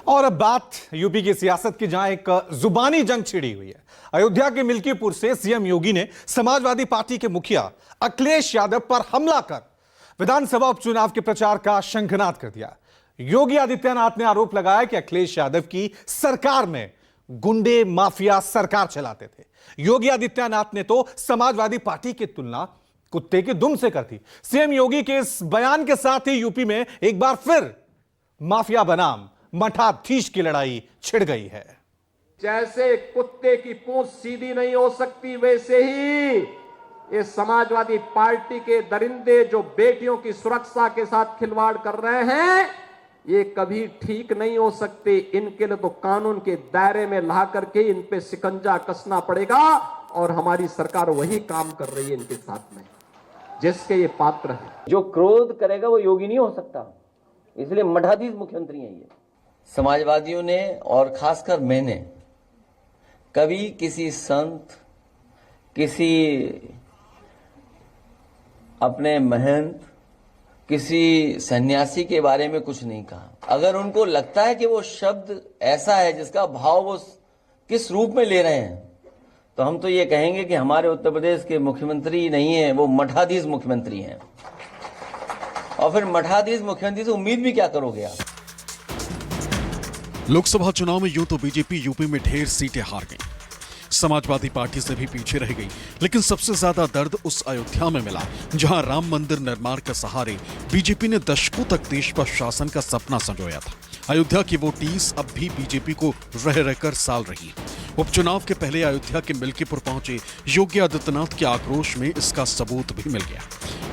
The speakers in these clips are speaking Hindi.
और अब बात यूपी की सियासत की, जहां एक जुबानी जंग छिड़ी हुई है। अयोध्या के मिल्कीपुर से सीएम योगी ने समाजवादी पार्टी के मुखिया अखिलेश यादव पर हमला कर विधानसभा उपचुनाव के प्रचार का शंखनाद कर दिया। योगी आदित्यनाथ ने आरोप लगाया कि अखिलेश यादव की सरकार में गुंडे माफिया सरकार चलाते थे। योगी आदित्यनाथ ने तो समाजवादी पार्टी की तुलना कुत्ते की दुम से कर दी। सीएम योगी के इस बयान के साथ ही यूपी में एक बार फिर माफिया बनाम मठाधीश की लड़ाई छिड़ गई है। जैसे कुत्ते की पूंछ सीधी नहीं हो सकती, वैसे ही ये समाजवादी पार्टी के दरिंदे जो बेटियों की सुरक्षा के साथ खिलवाड़ कर रहे हैं, ये कभी ठीक नहीं हो सकते। इनके लिए तो कानून के दायरे में ला करके इन पे शिकंजा कसना पड़ेगा, और हमारी सरकार वही काम कर रही है इनके साथ में, जिसके ये पात्र है। जो क्रोध करेगा वो योगी नहीं हो सकता, इसलिए मठाधीश मुख्यमंत्री हैं ये। समाजवादियों ने और खासकर मैंने कभी किसी संत, किसी अपने महंत, किसी सन्यासी के बारे में कुछ नहीं कहा। अगर उनको लगता है कि वो शब्द ऐसा है जिसका भाव वो किस रूप में ले रहे हैं, तो हम तो ये कहेंगे कि हमारे उत्तर प्रदेश के मुख्यमंत्री नहीं है, वो मठाधीश मुख्यमंत्री हैं। और फिर मठाधीश मुख्यमंत्री से उम्मीद भी क्या करोगे आप? लोकसभा चुनाव में यूं तो बीजेपी यूपी में ढेर सीटें हार गई, समाजवादी पार्टी से भी पीछे रह गई, लेकिन सबसे ज्यादा दर्द उस अयोध्या में मिला जहां राम मंदिर निर्माण के सहारे बीजेपी ने दशकों तक देश पर शासन का सपना संजोया था। अयोध्या की वो टीस अब भी बीजेपी को रह रहकर साल रही है। उपचुनाव के पहले अयोध्या के मिल्कीपुर पहुंचे योगी आदित्यनाथ के आक्रोश में इसका सबूत भी मिल गया।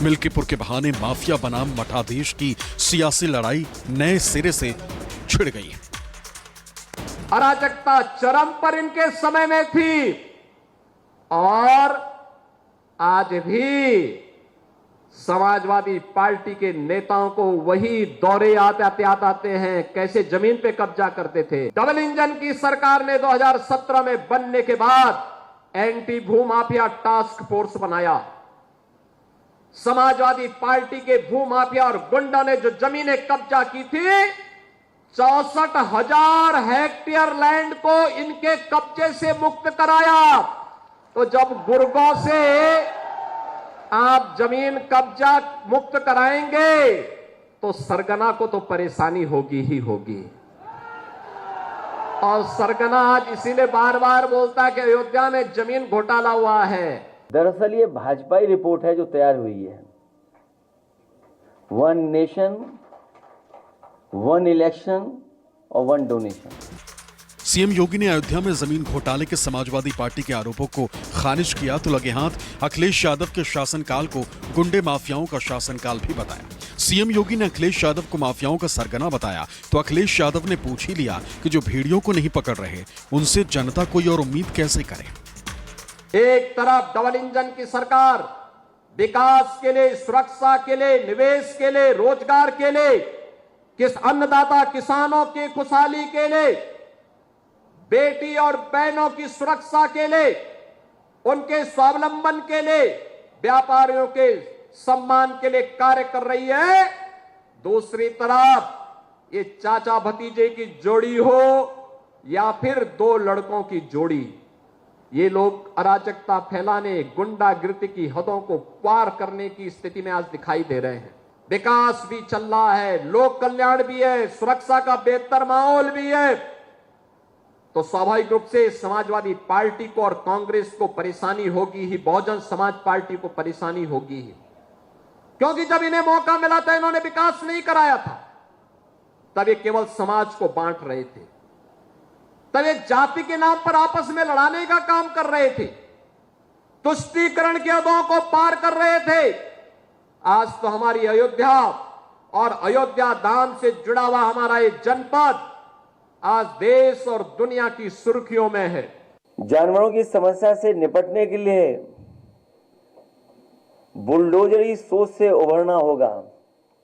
मिल्कीपुर के बहाने माफिया बनाम मठाधीश की सियासी लड़ाई नए सिरे से छिड़ गई है। अराजकता चरम पर इनके समय में थी, और आज भी समाजवादी पार्टी के नेताओं को वही दौरे आते हैं, कैसे जमीन पे कब्जा करते थे। डबल इंजन की सरकार ने 2017 में बनने के बाद एंटी भूमाफिया टास्क फोर्स बनाया। समाजवादी पार्टी के भूमाफिया और गुंडा ने जो जमीनें कब्जा की थी, 64,000 हेक्टेयर लैंड को इनके कब्जे से मुक्त कराया। तो जब गुर्गों से आप जमीन कब्जा मुक्त कराएंगे तो सरगना को तो परेशानी होगी ही होगी। और सरगना आज इसीलिए बार बार बोलता है कि अयोध्या में जमीन घोटाला हुआ है। दरअसल ये भाजपा ही रिपोर्ट है जो तैयार हुई है। वन नेशन, वन इलेक्शन और वन डोनेशन। सीएम योगी ने अयोध्या में जमीन घोटाले के समाजवादी पार्टी के आरोपों को खारिज किया तो लगे हाथ अखिलेश यादव के शासनकाल को गुंडे माफियाओं का शासनकाल भी बताया। सीएम योगी ने अखिलेश यादव को माफियाओं का सरगना बताया तो अखिलेश यादव ने पूछ ही लिया कि जो भेड़ियों को नहीं पकड़ रहे उनसे जनता कोई और उम्मीद कैसे करे। एक तरफ डबल इंजन की सरकार विकास के लिए, सुरक्षा के लिए, निवेश के लिए, रोजगार के लिए, किस अन्नदाता किसानों की खुशहाली के लिए, बेटी और बहनों की सुरक्षा के लिए, उनके स्वावलंबन के लिए, व्यापारियों के सम्मान के लिए कार्य कर रही है। दूसरी तरफ ये चाचा भतीजे की जोड़ी हो या फिर दो लड़कों की जोड़ी, ये लोग अराजकता फैलाने, गुंडागिर्दी की हदों को पार करने की स्थिति में आज दिखाई दे रहे हैं। विकास भी चल रहा है, लोक कल्याण भी है, सुरक्षा का बेहतर माहौल भी है, तो स्वाभाविक रूप से समाजवादी पार्टी को और कांग्रेस को परेशानी होगी ही, बहुजन समाज पार्टी को परेशानी होगी ही। क्योंकि जब इन्हें मौका मिला था, इन्होंने विकास नहीं कराया था, तब ये केवल समाज को बांट रहे थे, तब ये जाति के नाम पर आपस में लड़ाने का काम कर रहे थे, तुष्टीकरण की हदों को पार कर रहे थे। आज तो हमारी अयोध्या और अयोध्या धाम से जुड़ा हुआ हमारा ये जनपद आज देश और दुनिया की सुर्खियों में है। जानवरों की समस्या से निपटने के लिए बुलडोजरी सोच से उभरना होगा।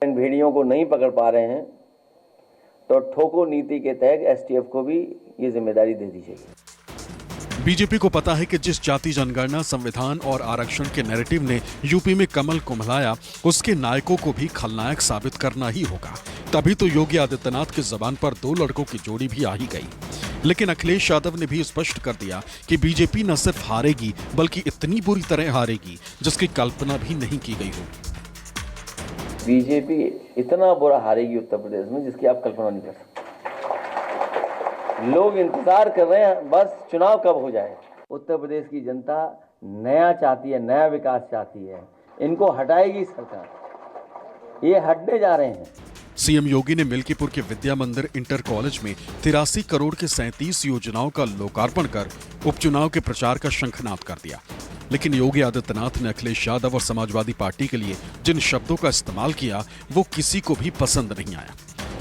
इन भेड़ियों को नहीं पकड़ पा रहे हैं तो ठोको नीति के तहत एसटीएफ को भी ये जिम्मेदारी दे दी जाएगी। बीजेपी को पता है कि जिस जाति जनगणना, संविधान और आरक्षण के नैरेटिव ने यूपी में कमल कुम्हलाया, उसके नायकों को भी खलनायक साबित करना ही होगा। तभी तो योगी आदित्यनाथ की जबान पर दो लड़कों की जोड़ी भी आ ही गई। लेकिन अखिलेश यादव ने भी स्पष्ट कर दिया कि बीजेपी न सिर्फ हारेगी बल्कि इतनी बुरी तरह हारेगी जिसकी कल्पना भी नहीं की गई हो। बीजेपी इतना बुरा हारेगी उत्तर प्रदेश में जिसकी आप कल्पना नहीं कर सकते। लोग इंतजार कर रहे हैं बस चुनाव कब हो जाए। उत्तर प्रदेश की जनता नया चाहती है, नया विकास चाहती है। इनको हटाएगी सरकार, ये हटने जा रहे हैं। सीएम योगी ने मिल्कीपुर के विद्या मंदिर इंटर कॉलेज में 83 करोड़ के 37 योजनाओं का लोकार्पण कर उपचुनाव के प्रचार का शंखनाद कर दिया। लेकिन योगी आदित्यनाथ ने अखिलेश यादव और समाजवादी पार्टी के लिए जिन शब्दों का इस्तेमाल किया वो किसी को भी पसंद नहीं आया।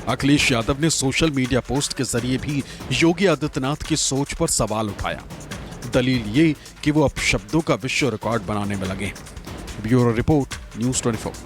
अखिलेश यादव ने सोशल मीडिया पोस्ट के जरिए भी योगी आदित्यनाथ की सोच पर सवाल उठाया। दलील ये कि वो अब शब्दों का विश्व रिकॉर्ड बनाने में लगे। Bureau report, news 24।